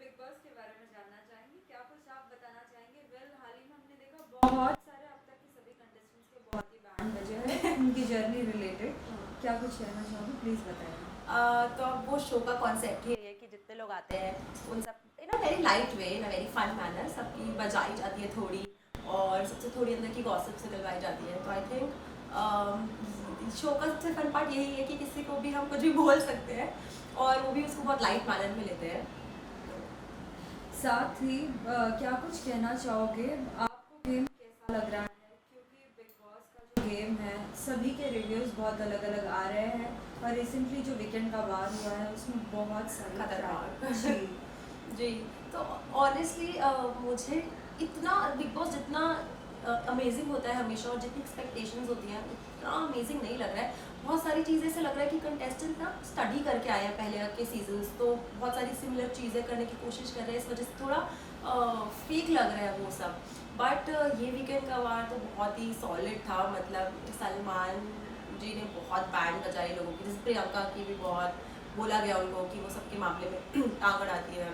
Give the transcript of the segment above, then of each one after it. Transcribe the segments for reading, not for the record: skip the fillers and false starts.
Big boss के बारे में जानना चाहेंगे, क्या कुछ आप बताना चाहेंगे? हाल ही में हमने देखा बहुत सारे अब तक के सभी कंटेस्टेंट्स के बहुत ही बैंड बजे हैं उनकी जर्नी रिलेटेड। क्या कुछ कहना चाहोगे, प्लीज़ बताइए। तो अब वो शो का कॉन्सेप्ट ही है कि जितने लोग आते हैं उन सब in a very light way, in a very fun manner, सबकी बजाई जाती है थोड़ी और सबसे थोड़ी अंदर की गॉसिप से निकलवाई जाती है। तो आई थिंक शो का सबसे फन पार्ट यही है कि किसी को भी हम कुछ भी बोल सकते हैं और वो भी उसको बहुत लाइट मैनर में लेते हैं। साथ ही क्या कुछ कहना चाहोगे, आपको गेम कैसा लग रहा है? क्योंकि बिग बॉस का जो गेम है सभी के रिव्यूज़ बहुत अलग अलग आ रहे हैं और रिसेंटली जो वीकेंड का वार हुआ है उसमें बहुत सारी खतरनाक जी जी। तो ऑनेस्टली मुझे इतना बिग बॉस जितना अमेजिंग होता है हमेशा और जितनी एक्सपेक्टेशंस होती हैं उतना अमेजिंग नहीं लग रहा है। बहुत सारी चीज़ें ऐसे लग रहा है कि कंटेस्टेंट ना स्टडी करके आए हैं पहले के सीजन्स, तो बहुत सारी सिमिलर चीज़ें करने की कोशिश कर रहे हैं, इस वजह से थोड़ा फेक लग रहा है वो सब। बट ये वीकेंड का वार तो बहुत ही सॉलिड था। मतलब सलमान जी ने बहुत बैंड बजाई लोगों की, जैसे प्रियंका की भी बहुत बोला गया उनको कि वो सबके मामले में टांग अड़ाती है।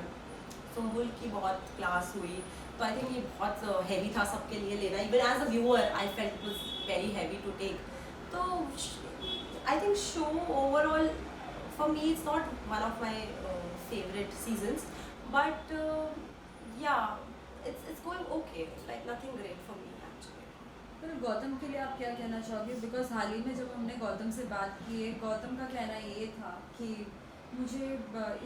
सुम्बुल की बहुत क्लास हुई। तो आई थिंक ये बहुत हैवी था सबके लिए लेना। Even as a viewer I felt it was very heavy to take. तो I think show overall for me it's not one of my favourite seasons, but yeah it's going okay, like nothing great for me actually. पर गौतम के लिए आप क्या कहना चाहोगे? Because हाल ही में जब हमने गौतम से बात की है, गौतम का कहना ये था कि मुझे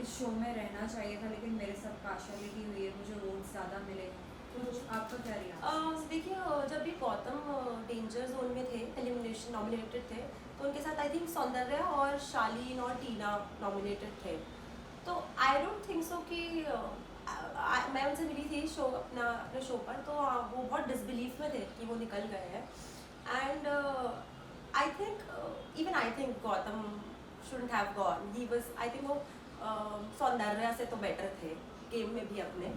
इस शो में रहना चाहिए था लेकिन मेरे साथ पार्शलिटी हुई है, मुझे वोट ज़्यादा मिले। तो आपका क्या रिएक्शन? देखिए जब भी गौतम डेंजर जोन में थे, एलिमिनेशन नॉमिनेटेड थे, तो उनके साथ आई थिंक सौंदर्या और शालीन और टीना नॉमिनेटेड थे। तो आई डोंट थिंक सो कि मैं उनसे मिली थी अपने शो पर, तो वो बहुत डिसबिलीफ में थे कि वो निकल गए हैं। And I think Gautam shouldn't have gone. He was I think वो सौंदर्या से तो बेटर थे गेम में भी अपने।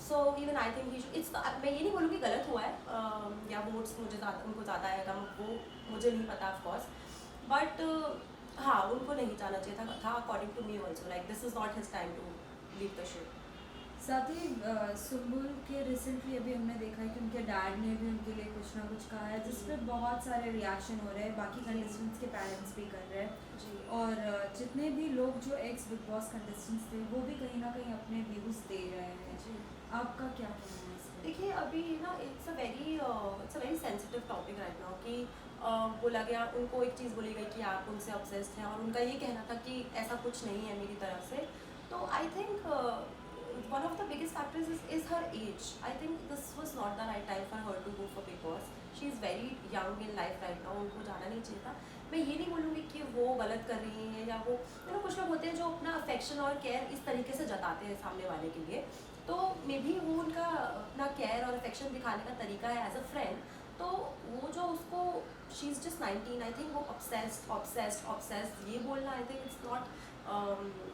So even I think it's, मैं ये नहीं बोलूँगी गलत हुआ है या वोट्स मुझे ज़्यादा उनको ज़्यादा है कम, वो मुझे नहीं पता ऑफकोर्स। बट हाँ, उनको नहीं जाना चाहिए था according to me also. Like this is not his time to leave the show. साथ ही सुम्बुल के रिसेंटली अभी हमने देखा है कि उनके डैड ने भी उनके लिए कुछ ना कुछ कहा है, जिस पे बहुत सारे रिएक्शन हो रहे हैं, बाकी कंटेस्टेंट्स के पेरेंट्स भी कर रहे हैं जी। और जितने भी लोग जो एक्स बिग बॉस कंटेस्टेंट्स थे वो भी कहीं ना कहीं अपने व्यूज़ दे रहे हैं जी। आपका क्या कहना है इस पे? देखिए अभी ना it's a very sensitive topic right now कि बोला गया, उनको एक चीज़ बोली गई कि आप उनसे ऑब्सेस्ड हैं और उनका ये कहना था कि ऐसा कुछ नहीं है मेरी तरफ से। तो I think one of the biggest factors is her age. I think this was not the right time for her to go for Big Boss. She is very young in life right now. उनको जाना नहीं चाहिए था। मैं ये नहीं बोलूँगी कि वो गलत कर रही हैं या वो, कुछ लोग होते हैं जो अपना अफेक्शन और केयर इस तरीके से जताते हैं सामने वाले के लिए। तो मे बी वो उनका अपना केयर और अफेक्शन दिखाने का तरीका है एज अ फ्रेंड। तो वो जो उसको, she is just 19, I think वो ऑब्सेस्ड ये बोलना, आई think it's not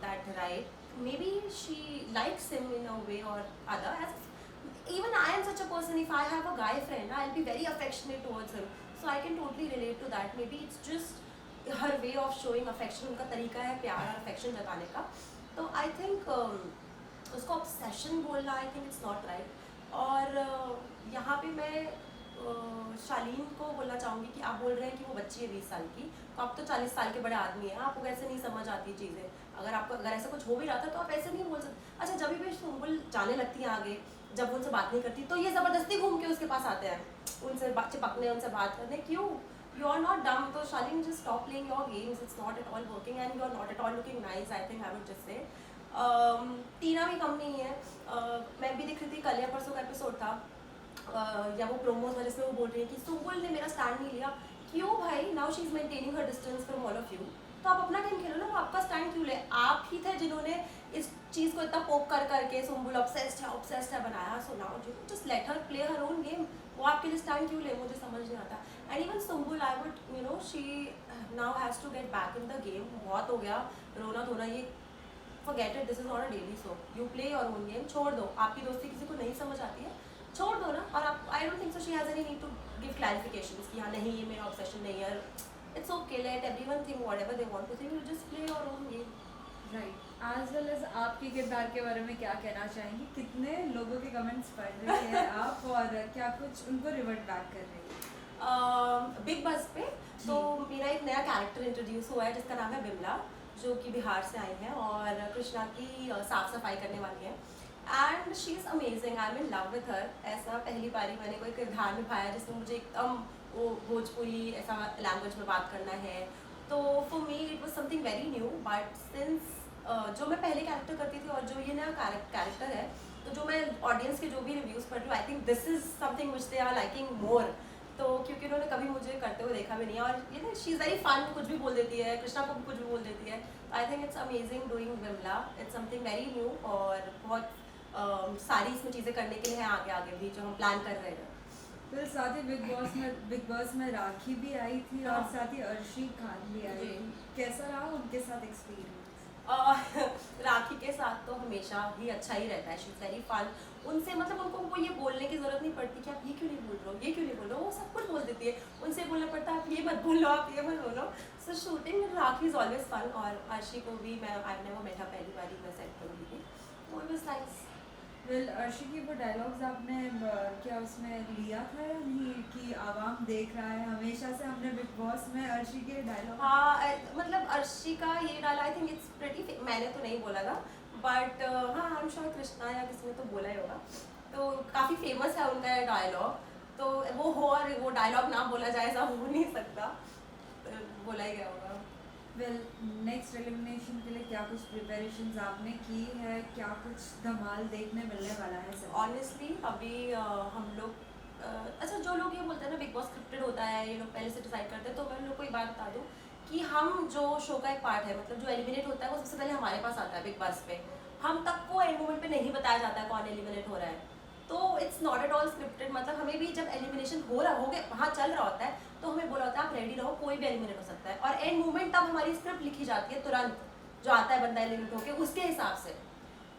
that right. Maybe she likes him in a way or other. Even I am such a person, if I have a guy friend, I'll be very affectionate towards him. So I can totally relate to that. Maybe it's just her way of showing affection, उनका तरीका है प्यार और affection जताने का। तो I think उसको obsession बोलना, I think it's not right. और यहाँ पे मैं शालीन को बोलना चाहूँगी कि आप बोल रहे हैं कि वो बच्ची है 20 साल की, तो आप तो 40 साल के बड़े आदमी हैं, आपको कैसे नहीं समझ आती चीज़ें? अगर ऐसा कुछ हो भी रहा था तो आप ऐसे नहीं बोल सकते। अच्छा, जब भी सुम्बुल जाने लगती है आगे, जब उनसे बात नहीं करती तो ये ज़बरदस्ती घूम के उसके पास आते हैं, उनसे चिपकने, उनसे बात करने। क्यों? You are not dumb. तो Shalin just stop playing your games, it's not at all working and you are not at all looking nice, I think I would just say. Tina भी कम नहीं है। मैं भी देख रही थी, कल या परसों का एपिसोड था या वो प्रोमोज वाले, इसमें वो बोल रही है कि सुम्बुल ने मेरा स्टैंड नहीं लिया। क्यों भाई? Now she is maintaining her distance from all of you. तो आप अपना गेम खेलो ना, वो आपका स्टैंड क्यों ले? आप ही थे जिन्होंने इस चीज़ को इतना पोक कर करके सुम्बुल ऑब्सेस्ड है बनाया। So now just let her play her own game. वो आपके लिए स्टैंड क्यों ले? मुझे समझ नहीं आता। And even Sumbul, I would she now has to get back in the game. बहुत हो गया रोना धोना, ये forget it, this is not a daily show. You play your own game, छोड़ दो। आपकी दोस्ती किसी को नहीं समझ आती है, छोड़ दो ना। और आप, I don't think so she has any need to give clarifications कि हाँ नहीं ये मेरा ऑब्सेशन नहीं है। It's okay, let everyone think whatever they want to think, you just play your own game. Right. As well as आपके किरदार के बारे में क्या कहना चाहेंगी? कितने लोगों के कमेंट्स पढ़ रही है आप और क्या कुछ उनको रिवर्ट बैक कर रही है? बिग बस पे जी। तो मेरा एक नया कैरेक्टर इंट्रोड्यूस हुआ है जिसका नाम है बिमला, जो कि बिहार से आई हैं और कृष्णा की साफ सफाई करने वाली है। And she is amazing, I am in love with her. ऐसा पहली बारी मैंने कोई किरदार निभाया जिसमें मुझे एकदम वो भोजपुरी ऐसा लैंग्वेज में बात करना है। तो for me it was something very new, but since जो मैं पहले कैरेक्टर करती थी और जो ये नया कैरेक्टर है, तो जो मैं ऑडियंस के जो भी रिव्यूज़ पढ़ रही हूँ, I think this is something which they are liking more. तो क्योंकि उन्होंने कभी मुझे करते हुए देखा भी नहीं है और ये ना शी इज़ वेरी फन, कुछ भी बोल देती है, कृष्णा को भी कुछ भी बोल देती है। I think it's amazing doing Vimla, it's something very new और बहुत सारी इसमें चीज़ें करने के लिए हैं आगे आगे भी जो हम प्लान कर रहे हैं। फिर साथ ही बिग बॉस में राखी भी आई थी और हाँ। साथ ही अर्शी खान भी आई जी। थी। कैसा रहा उनके साथ एक्सपीरियंस? राखी के साथ तो हमेशा ही अच्छा ही रहता है, शी इज़ वेरी फन। उनसे मतलब उनको वो ये बोलने की ज़रूरत नहीं पड़ती कि आप ये क्यों नहीं बोल रहे हो, ये क्यों नहीं बोल रहे हो, वो सब कुछ बोल देती है। उनसे बोलना पड़ता है आप ये मत बोलो, आप ये मत बोलो। So shooting with Rakhi is always fun और अर्शी को भी मैं आई नेवर मेट हर, पहली बार ही मैं सेट पर मिली थी, वो वाज नाइस। वेल अर्शी की वो डायलॉग्स आपने क्या उसमें लिया था या नहीं कि आवाम देख रहा है? हमेशा से हमने बिग बॉस में अर्शी के डायलॉग हाँ मतलब अर्शी का ये डाला, आई थिंक इट्स प्रेटी, मैंने तो नहीं बोला था, बट हाँ आई एम श्योर कृष्णा या किसी ने तो बोला ही होगा। तो काफ़ी फेमस है उनका डायलॉग, तो वो हो और वो डायलॉग ना बोला जाए ऐसा हो नहीं सकता, तो बोला ही गया होगा। वेल नेक्स्ट एलिमिनेशन के लिए क्या कुछ प्रिपरेशंस आपने की है? क्या कुछ धमाल देखने मिलने वाला है सर? ऑनेस्टली अभी हम लोग अच्छा जो लोग ये बोलते हैं ना बिग बॉस स्क्रिप्टेड होता है, ये लोग पहले से डिसाइड करते हैं, तो मैं उन लोग को एक बात बता दूं कि हम जो शो का एक पार्ट है, मतलब जो एलिमिनेट होता है वो सबसे पहले हमारे पास आता है बिग बॉस पे। हम तक को एंड मोमेंट पे नहीं बताया जाता है कौन एलिमिनेट हो रहा है, तो it's not at all scripted. मतलब हमें भी जब एलिमिनेशन हो गया वहाँ चल रहा होता है तो हमें बोला होता है आप रेडी रहो, कोई भी एलिमिनेट हो सकता है, और एंड मोमेंट तब हमारी स्क्रिप्ट लिखी जाती है तुरंत, जो आता है बंदा एलिमिनेट होकर उसके हिसाब से।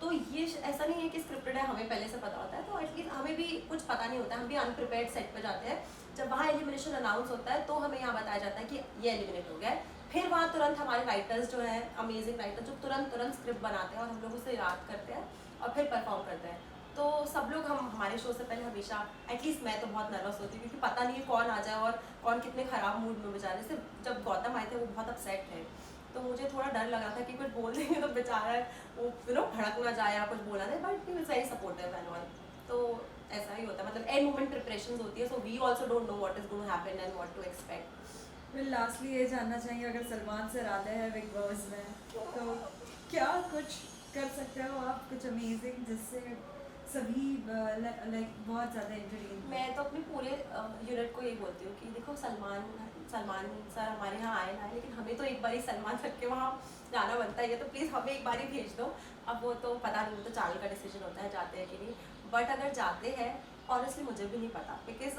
तो ये ऐसा नहीं है कि स्क्रिप्टेड है, हमें पहले से पता होता है, तो एटलीस्ट हमें भी कुछ पता नहीं होता है, हम भी अनप्रिपेयर्ड सेट पे जाते हैं। जब वहाँ एलिमिनेशन अनाउंस होता है तो हमें यहाँ बताया जाता है कि ये एलिमिनेट हो गया है, फिर वहाँ तुरंत हमारे राइटर्स जो हैं अमेजिंग राइटर जो तुरंत तुरंत स्क्रिप्ट बनाते हैं और हम लोग उसे याद करते हैं और फिर परफॉर्म करते हैं। तो सब लोग हम हमारे शो से पहले हमेशा, एटलीस्ट मैं तो बहुत नर्वस होती हूँ क्योंकि पता नहीं है कौन आ जाए और कौन कितने ख़राब मूड में बेचारे। जैसे जब गौतम आए थे वो बहुत अपसेट थे, तो मुझे थोड़ा डर लगा था कि कुछ बोल देंगे तो बेचारा वो भड़क ना जाए या कुछ बोला नहीं, but he was very supportive and all. तो ऐसा ही होता है, मतलब एंड मोमेंट प्रिपरेशंस होती है, so we also don't know what is going to happen and what to expect. फिर लास्टली ये जानना चाहेंगे अगर सलमान सर आते हैं बिग बॉस में तो क्या कुछ कर सकते हो आप, कुछ अमेजिंग जिससे सभी लाइक बहुत ज़्यादा एंटरटेन? मैं तो अपने पूरे यूनिट को यही बोलती हूँ कि देखो सलमान सर हमारे यहाँ आए ना आए, लेकिन हमें तो एक बार ही सलमान सर के वहाँ जाना बनता है, तो प्लीज़ हमें एक बार ही भेज दो। अब वो तो पता नहीं, वो तो चैनल का डिसीजन होता है जाते हैं कि नहीं, बट अगर जाते हैं ऑनेस्टली मुझे भी नहीं पता, because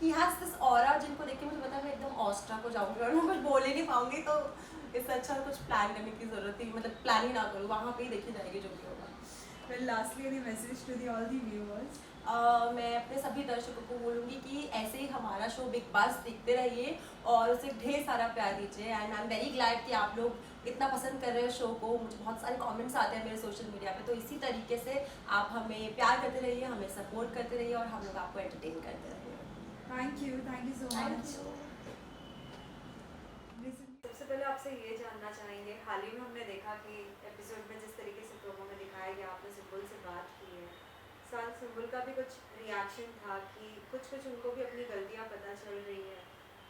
he has this aura जिनको देख के मुझे पता है मैं एकदम ऑस्ट्रा को जाऊँगी और मैं कुछ बोल ही नहीं पाऊँगी, तो इससे अच्छा कुछ प्लान करने की ज़रूरत ही, मतलब प्लान ही ना करूँ, वहाँ पे ही देखी जाएगी जो भी होगा। फिर lastly any message to the all the viewers? मैं अपने सभी दर्शकों को बोलूँगी कि ऐसे ही हमारा शो बिग बॉस देखते रहिए और उसे ढेर सारा प्यार दीजिए, and I am very glad कि आप लोग इतना पसंद कर रहे हो शो को। मुझे बहुत सारे कमेंट्स आते हैं मेरे सोशल मीडिया पे, तो इसी तरीके से आप हमें प्यार करते रहिए, हमें सपोर्ट करते रहिए और हम लोग आपको एंटरटेन करते रहिए। Thank you so thank much. You. सबसे पहले आपसे ये जानना चाहेंगे, हाल ही में हमने देखा कि एपिसोड में जिस तरीके से प्रोमो में दिखाया गया आपने सिंबल से बात की है, साथ सिंबल का भी कुछ रिएक्शन था कि कुछ उनको भी अपनी गलतियां पता चल रही है,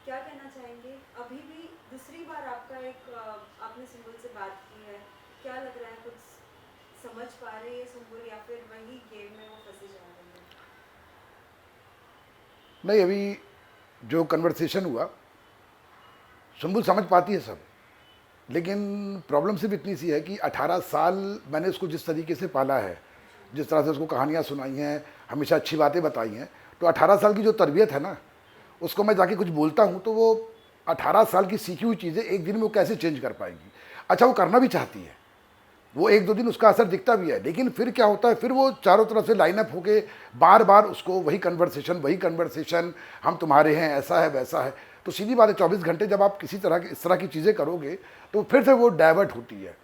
क्या कहना चाहेंगे? अभी भी दूसरी बार आपने सिंबल से बात की है, क्या लग रहा है, कुछ समझ पा रही है सिंबल या फिर वही गेम में वो फंसी जा रही है? नहीं, अभी जो कन्वर्सेशन हुआ सुम्बुल समझ पाती है सब, लेकिन प्रॉब्लम सिर्फ इतनी सी है कि 18 साल मैंने उसको जिस तरीके से पाला है, जिस तरह से उसको कहानियाँ सुनाई हैं, हमेशा अच्छी बातें बताई हैं, तो 18 साल की जो तरबियत है ना, उसको मैं जाके कुछ बोलता हूँ तो वो 18 साल की सीखी हुई चीज़ें एक दिन में वो कैसे चेंज कर पाएगी। अच्छा, वो करना भी चाहती है, वो एक दो दिन उसका असर दिखता भी है, लेकिन फिर क्या होता है, फिर वो चारों तरफ से लाइनअप होके बार बार उसको वही कन्वर्सेशन, हम तुम्हारे हैं, ऐसा है वैसा है। तो सीधी बात है, 24 घंटे जब आप किसी तरह की इस तरह की चीज़ें करोगे तो फिर से वो डाइवर्ट होती है।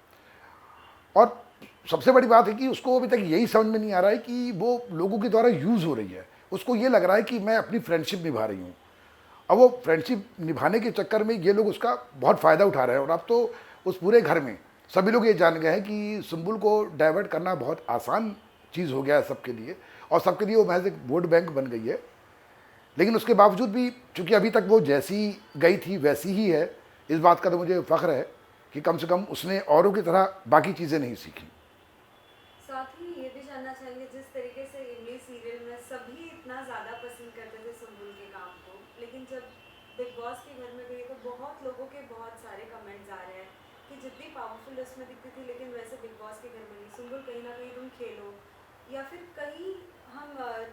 और सबसे बड़ी बात है कि उसको अभी तक यही समझ में नहीं आ रहा है कि वो लोगों के द्वारा यूज़ हो रही है। उसको ये लग रहा है कि मैं अपनी फ्रेंडशिप निभा रही हूँ। अब वो फ्रेंडशिप निभाने के चक्कर में ये लोग उसका बहुत फ़ायदा उठा रहे हैं, और अब तो उस पूरे घर में सभी लोग ये जान गए हैं कि सुम्बुल को डाइवर्ट करना बहुत आसान चीज़ हो गया है सबके लिए, और सबके लिए वो महज एक वोट बैंक बन गई है। लेकिन उसके बावजूद भी चूंकि अभी तक वो जैसी गई थी वैसी ही है, इस बात का तो मुझे फ़ख्र है कि कम से कम उसने औरों की तरह बाकी चीज़ें नहीं सीखी। साथ ही ये भी जानना चाहेंगे, जिस तरीके से इमली सीरियल में सभी इतना ज़्यादा पसंद करते थे सुम्बुल के काम को, लेकिन जब बिग बॉस के घर में गई तो बहुत लोगों के बहुत सारे कमेंट्स आ रहे हैं कि जितनी पावरफुल उसमें दिखती थी, लेकिन वैसे बिग बॉस के घर में नहीं। सुम्बुल कहीं ना कहीं तुम खेलो, या फिर कहीं हम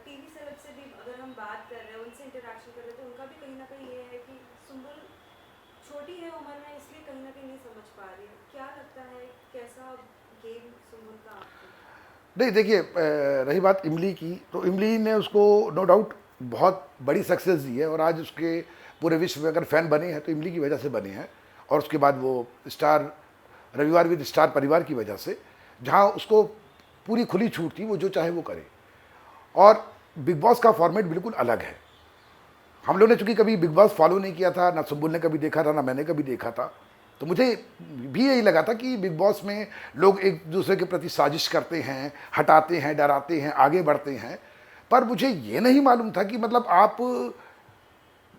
टीवी सेलेब से भी अगर हम बात कर रहे हैं, उनसे इंटरेक्शन कर रहे हैं, तो उनका भी कहीं ना कहीं ये है कि सुम्बुल छोटी है उम्र में, इसलिए कहीं ना कहीं नहीं समझ पा रही है। क्या लगता है कैसा गेम सुम्बुल का आपको? नहीं देखिए, रही बात इमली की, तो इमली ने उसको नो डाउट बहुत बड़ी सक्सेस दी है, और आज उसके पूरे विश्व में अगर फ़ैन बने हैं तो इमली की वजह से बने हैं। और उसके बाद वो स्टार रविवार विद स्टार परिवार की वजह से, जहाँ उसको पूरी खुली छूट थी, वो जो चाहे वो करे। और बिग बॉस का फॉर्मेट बिल्कुल अलग है। हम लोग ने चूंकि कभी बिग बॉस फॉलो नहीं किया था, ना सुम्बुल ने कभी देखा था, ना मैंने कभी देखा था, तो मुझे भी यही लगा था कि बिग बॉस में लोग एक दूसरे के प्रति साजिश करते हैं, हटाते हैं, डराते हैं, आगे बढ़ते हैं। पर मुझे ये नहीं मालूम था कि मतलब आप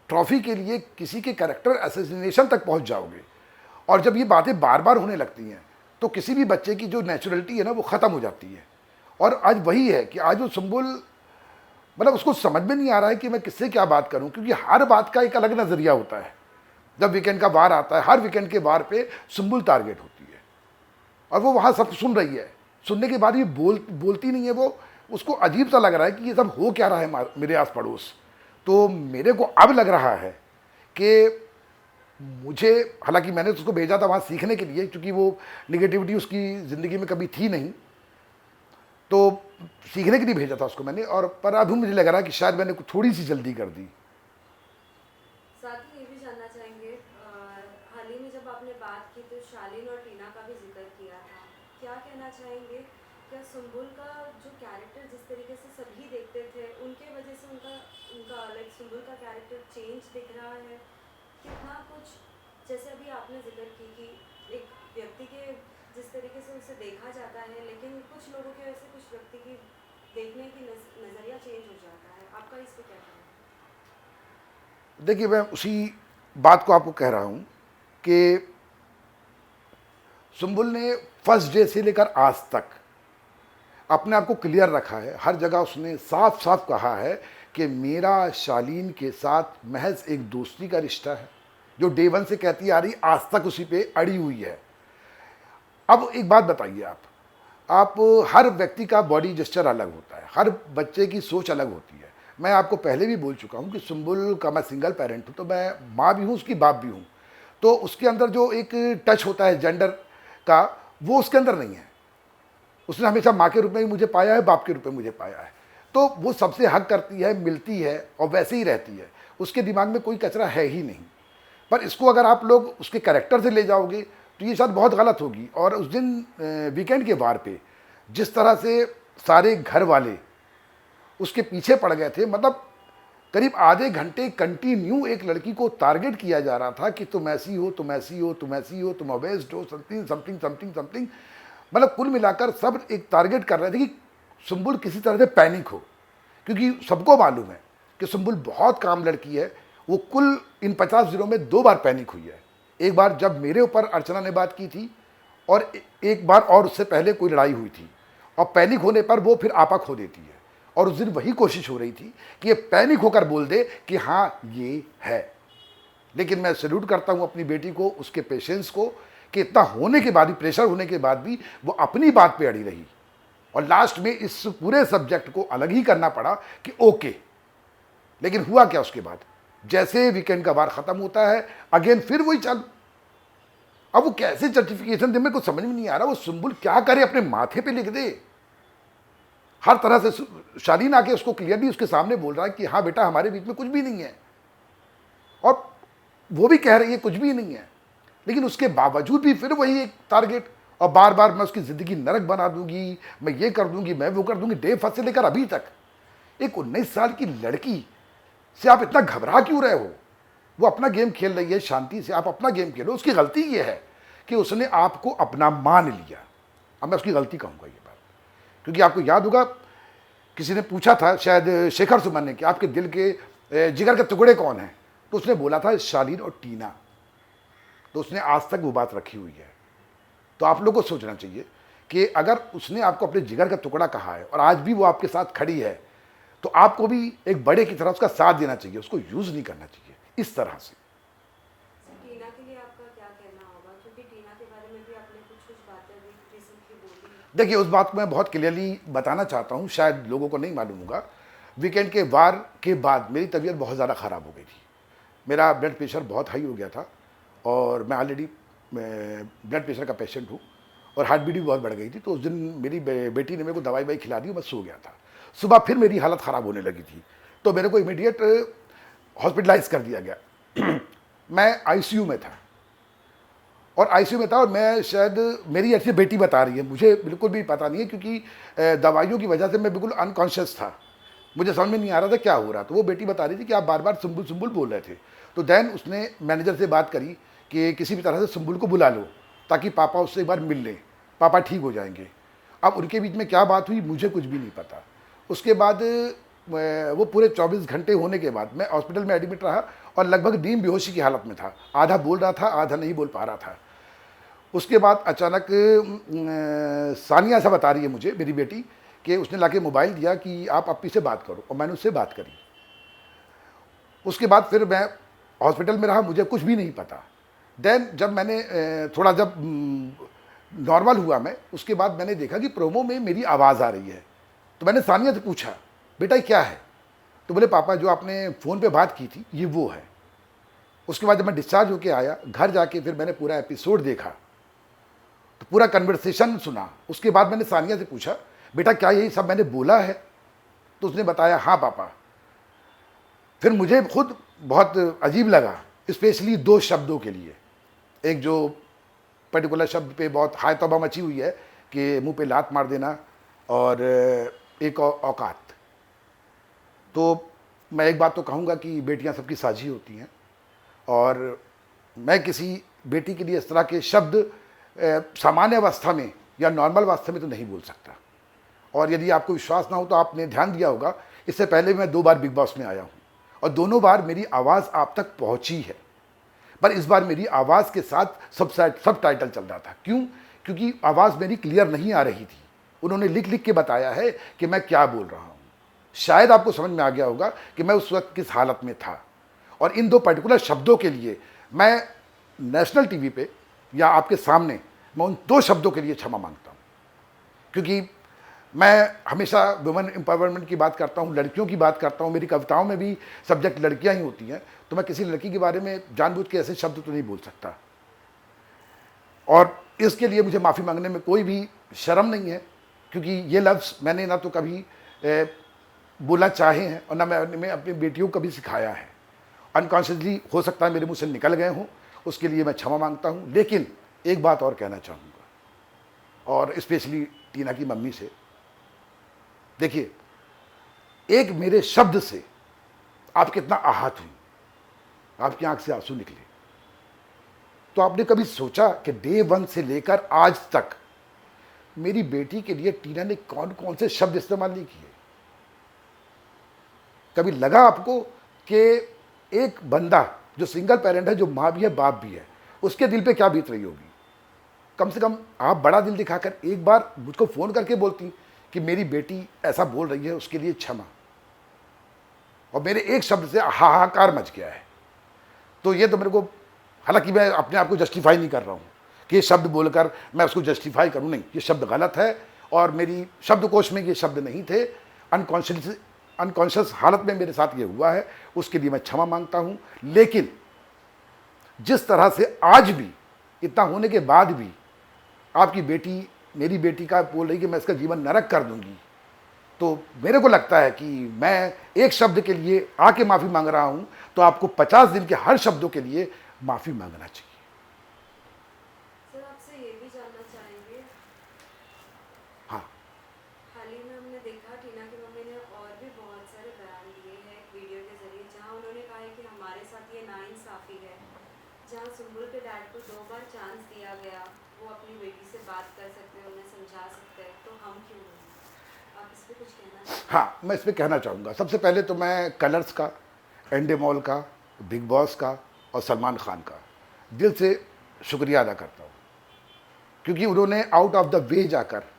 ट्रॉफी के लिए किसी के कैरेक्टर असैसिनेशन तक पहुंच जाओगे। और जब ये बातें बार बार होने लगती हैं तो किसी भी बच्चे की जो नेचुरलिटी है ना, वो ख़त्म हो जाती है। और आज वही है कि आज वो सुम्बुल मतलब उसको समझ में नहीं आ रहा है कि मैं किससे क्या बात करूं, क्योंकि हर बात का एक अलग नज़रिया होता है। जब वीकेंड का वार आता है, हर वीकेंड के वार पे सुम्बुल टारगेट होती है, और वो वहाँ सब सुन रही है। सुनने के बाद भी बोलती नहीं है। वो उसको अजीब सा लग रहा है कि ये सब हो क्या रहा है मेरे आस पड़ोस। तो मेरे को अब लग रहा है कि मुझे, हालांकि मैंने तो उसको भेजा था वहाँ सीखने के लिए, क्योंकि वो निगेटिविटी उसकी ज़िंदगी में कभी थी नहीं, तो सीखने के लिए भेजा था उसको मैंने। और पर अभी मुझे लग रहा है कि शायद मैंने थोड़ी सी जल्दी कर दी। साथ ही ये भी जानना चाहेंगे, हाल ही में जब आपने बात की तो शालीन और टीना का भी जिक्र किया था। क्या कहना चाहेंगे, क्या सुम्बुल का जो कैरेक्टर जिस तरीके से सभी देखते थे, उनके वजह से उनका उनका लाइक सुम्बुल का कैरेक्टर चेंज दिख रहा है? कितना कुछ, जैसे अभी आपने जिक्र की कि एक व्यक्ति के जिस तरीके से उसे देखा जाता है, लेकिन कुछ लोगों के वजह से कुछ व्यक्ति की देखने की नज़रिया चेंज हो जाता है। आपका इस पर क्या कहना है? देखिए, मैं उसी बात को आपको कह रहा हूँ कि सुम्बुल ने फर्स्ट डे से लेकर आज तक अपने आप को क्लियर रखा है। हर जगह उसने साफ साफ कहा है कि मेरा शालीन के साथ महज एक दोस्ती का रिश्ता है, जो डे वन से कहती आ रही, आज तक उसी पे अड़ी हुई है। अब एक बात बताइए, आप हर व्यक्ति का बॉडी जेस्चर अलग होता है, हर बच्चे की सोच अलग होती है। मैं आपको पहले भी बोल चुका हूँ कि सुम्बुल का मैं सिंगल पेरेंट हूँ, तो मैं माँ भी हूँ, उसकी बाप भी हूँ। तो उसके अंदर जो एक टच होता है जेंडर का, वो उसके अंदर नहीं है। उसने हमेशा माँ के रूप में ही मुझे पाया है, बाप के रूप में मुझे पाया है। तो वो सबसे हक करती है, मिलती है और वैसे ही रहती है। उसके दिमाग में कोई कचरा है ही नहीं। पर इसको अगर आप लोग उसके कैरेक्टर से ले जाओगे तो ये शायद बहुत गलत होगी। और उस दिन वीकेंड के वार पे जिस तरह से सारे घर वाले उसके पीछे पड़ गए थे, मतलब करीब आधे घंटे कंटिन्यू एक लड़की को टारगेट किया जा रहा था कि तुम ऐसी हो, तुम ऐसी हो, तुम ऐसी हो, तुम ओबेस्ड हो, समथिंग समथिंग समथिंग समथिंग। मतलब कुल मिलाकर सब एक टारगेट कर रहे थे कि सुम्बुल किसी तरह से पैनिक हो, क्योंकि सबको मालूम है कि सुम्बुल बहुत काम लड़की है। वो कुल इन 50 दिनों में 2 बार पैनिक हुई है। एक बार जब मेरे ऊपर अर्चना ने बात की थी, और एक बार और उससे पहले कोई लड़ाई हुई थी। और पैनिक होने पर वो फिर आपा खो देती है। और उस दिन वही कोशिश हो रही थी कि ये पैनिक होकर बोल दे कि हाँ ये है। लेकिन मैं सैल्यूट करता हूँ अपनी बेटी को, उसके पेशेंस को, कि इतना होने के बाद भी, प्रेशर होने के बाद भी वो अपनी बात पे अड़ी रही। और लास्ट में इस पूरे सब्जेक्ट को अलग ही करना पड़ा कि ओके। लेकिन हुआ क्या उसके बाद, जैसे वीकेंड का वार खत्म होता है, अगेन फिर वही चालू। अब वो कैसे जस्टिफिकेशन दे, मेरे को समझ में नहीं आ रहा। वो सुम्बुल क्या करे, अपने माथे पे लिख दे। हर तरह से शालीन आके उसको क्लियरली उसके सामने बोल रहा है कि हाँ बेटा, हमारे बीच में कुछ भी नहीं है। और वो भी कह रही है कुछ भी नहीं है, लेकिन उसके बावजूद भी फिर वही एक टारगेट। और बार बार मैं उसकी ज़िंदगी नरक बना दूंगी, मैं ये कर दूंगी, मैं वो कर दूंगी। डे फर्स्ट से लेकर अभी तक एक 19 साल की लड़की से आप इतना घबरा क्यों रहे हो? वो अपना गेम खेल रही है शांति से, आप अपना गेम खेलो। उसकी गलती ये है कि उसने आपको अपना मान लिया। अब मैं उसकी गलती कहूँगा ये बात, क्योंकि आपको याद होगा किसी ने पूछा था, शायद शेखर सुमन ने, कि आपके दिल के जिगर के टुकड़े कौन हैं, तो उसने बोला था शालीन और टीना। तो उसने आज तक वो बात रखी हुई है। तो आप लोगों को सोचना चाहिए कि अगर उसने आपको अपने जिगर का टुकड़ा कहा है और आज भी वो आपके साथ खड़ी है, तो आपको भी एक बड़े की तरह उसका साथ देना चाहिए, उसको यूज़ नहीं करना चाहिए इस तरह से। टीना के लिए आपका क्या कहना होगा, क्योंकि टीना के बारे में भी आपने कुछ बातें अभी रिसेंटली बोली। देखिए, उस बात को मैं बहुत क्लियरली बताना चाहता हूँ, शायद लोगों को नहीं मालूम होगा। वीकेंड के वार के बाद मेरी तबीयत बहुत ज़्यादा ख़राब हो गई थी। मेरा ब्लड प्रेशर बहुत हाई हो गया था और मैं ऑलरेडी ब्लड प्रेशर का पेशेंट हूँ और हार्ट बीट भी बहुत बढ़ गई थी। तो उस दिन मेरी बेटी ने मेरे को दवाई खिला दी और मैं सो गया था। सुबह फिर मेरी हालत ख़राब होने लगी थी, तो मेरे को इमीडिएट हॉस्पिटलाइज कर दिया गया। मैं आईसीयू में था और मैं शायद, मेरी ऐसी बेटी बता रही है, मुझे बिल्कुल भी पता नहीं है, क्योंकि दवाइयों की वजह से मैं बिल्कुल अनकॉन्शियस था, मुझे समझ में नहीं आ रहा था क्या हो रहा। तो वो बेटी बता रही थी कि आप बार बार सुम्बुल सुम्बुल बोल रहे थे। तो देन उसने मैनेजर से बात करी कि किसी भी तरह से सुम्बुल को बुला लो ताकि पापा उससे एक बार मिल लें, पापा ठीक हो जाएंगे। अब उनके बीच में क्या बात हुई मुझे कुछ भी नहीं पता। उसके बाद वो पूरे 24 घंटे होने के बाद मैं हॉस्पिटल में एडमिट रहा और लगभग नींद बेहोशी की हालत में था। आधा बोल रहा था, आधा नहीं बोल पा रहा था। उसके बाद अचानक सानिया ऐसा बता रही है मुझे, मेरी बेटी, कि उसने लाके मोबाइल दिया कि आप अप्पी से बात करो, और मैंने उससे बात करी। उसके बाद फिर मैं हॉस्पिटल में रहा, मुझे कुछ भी नहीं पता। देन जब मैंने थोड़ा जब नॉर्मल हुआ मैं, उसके बाद मैंने देखा कि प्रोमो में मेरी आवाज़ आ रही है। तो मैंने सानिया से पूछा, बेटा क्या है? तो बोले पापा जो आपने फ़ोन पे बात की थी ये वो है। उसके बाद जब मैं डिस्चार्ज होके आया घर जाके, फिर मैंने पूरा एपिसोड देखा, तो पूरा कन्वर्सेशन सुना। उसके बाद मैंने सानिया से पूछा, बेटा क्या यही सब मैंने बोला है? तो उसने बताया हाँ पापा। फिर मुझे खुद बहुत अजीब लगा, स्पेशली 2 शब्दों के लिए। एक जो पर्टिकुलर शब्द पे बहुत हाय तौबा मची हुई है कि मुंह पे लात मार देना, और एक औकात। तो मैं एक बात तो कहूँगा कि बेटियां सबकी साझी होती हैं, और मैं किसी बेटी के लिए इस तरह के शब्द सामान्य अवस्था में या नॉर्मल अवस्था में तो नहीं बोल सकता। और यदि आपको विश्वास ना हो तो आपने ध्यान दिया होगा, इससे पहले मैं 2 बार बिग बॉस में आया हूँ और दोनों बार मेरी आवाज़ आप तक पहुँची है, पर इस बार मेरी आवाज़ के साथ सब टाइटल चल रहा था। क्यों? क्योंकि आवाज़ मेरी क्लियर नहीं आ रही थी। उन्होंने लिख लिख के बताया है कि मैं क्या बोल रहा हूँ। शायद आपको समझ में आ गया होगा कि मैं उस वक्त किस हालत में था। और इन 2 पर्टिकुलर शब्दों के लिए मैं नेशनल टीवी पे या आपके सामने मैं उन 2 शब्दों के लिए क्षमा मांगता हूँ, क्योंकि मैं हमेशा वुमेन एम्पावरमेंट की बात करता हूँ, लड़कियों की बात करता हूँ। मेरी कविताओं में भी सब्जेक्ट लड़कियाँ ही होती हैं, तो मैं किसी लड़की के बारे में जानबूझ के ऐसे शब्द तो नहीं बोल सकता। और इसके लिए मुझे माफ़ी मांगने में कोई भी शर्म नहीं है, क्योंकि ये लफ्ज़ मैंने ना तो कभी बोलना चाहे हैं और ना मैं अपनी बेटियों को कभी सिखाया है। अनकॉन्शियसली हो सकता है मेरे मुंह से निकल गए हों, उसके लिए मैं क्षमा मांगता हूँ। लेकिन एक बात और कहना चाहूँगा, और स्पेशली टीना की मम्मी से। देखिए, एक मेरे शब्द से आप कितना आहत हुई, आपकी आंख से आंसू निकले। तो आपने कभी सोचा कि डे 1 से लेकर आज तक मेरी बेटी के लिए टीना ने कौन कौन से शब्द इस्तेमाल नहीं किए? कभी लगा आपको कि एक बंदा जो सिंगल पेरेंट है, जो माँ भी है बाप भी है, उसके दिल पे क्या बीत रही होगी? कम से कम आप बड़ा दिल दिखाकर एक बार मुझको फ़ोन करके बोलती कि मेरी बेटी ऐसा बोल रही है, उसके लिए क्षमा। और मेरे एक शब्द से हाहाकार मच गया है। तो ये तो मेरे को, हालांकि मैं अपने आप को जस्टिफाई नहीं कर रहा हूँ कि ये शब्द बोलकर मैं उसको जस्टिफाई करूँ, नहीं, ये शब्द गलत है और मेरी शब्दकोश में ये शब्द नहीं थे। अनकॉन्शियस हालत में मेरे साथ ये हुआ है, उसके लिए मैं क्षमा मांगता हूँ। लेकिन जिस तरह से आज भी, इतना होने के बाद भी आपकी बेटी, मेरी बेटी का बोल रही कि मैं इसका जीवन नरक कर दूंगी, तो मेरे को लगता है कि मैं एक शब्द के लिए आके माफ़ी मांग रहा हूँ, तो आपको 50 दिन के हर शब्दों के लिए माफ़ी मांगना चाहिए। सर, आपसे ये भी जानना चाहेंगे हाल ही में हमने देखा टीना की मम्मी ने और भी बहुत सारे बयान दिए हैं एक वीडियो के जरिए, जहां उन्होंने कहा है कि हमारे साथ ये नाइंसाफ़ी है। जहां सुम्बुल के डैड को 2 बार चांस दिया गया, वो अपनी बेटी से बात कर सकते हैं, उन्हें समझा सकते हैं, तो हम क्यों नहीं? आप इस पे कुछ कहना चाहेंगे? हाँ, मैं इस पे कहना चाहूँगा। सबसे पहले तो मैं कलर्स का, एंडेमॉल का, बिग बॉस का और सलमान खान का दिल से शुक्रिया अदा करता हूँ, क्योंकि उन्होंने आउट ऑफ द वे जाकर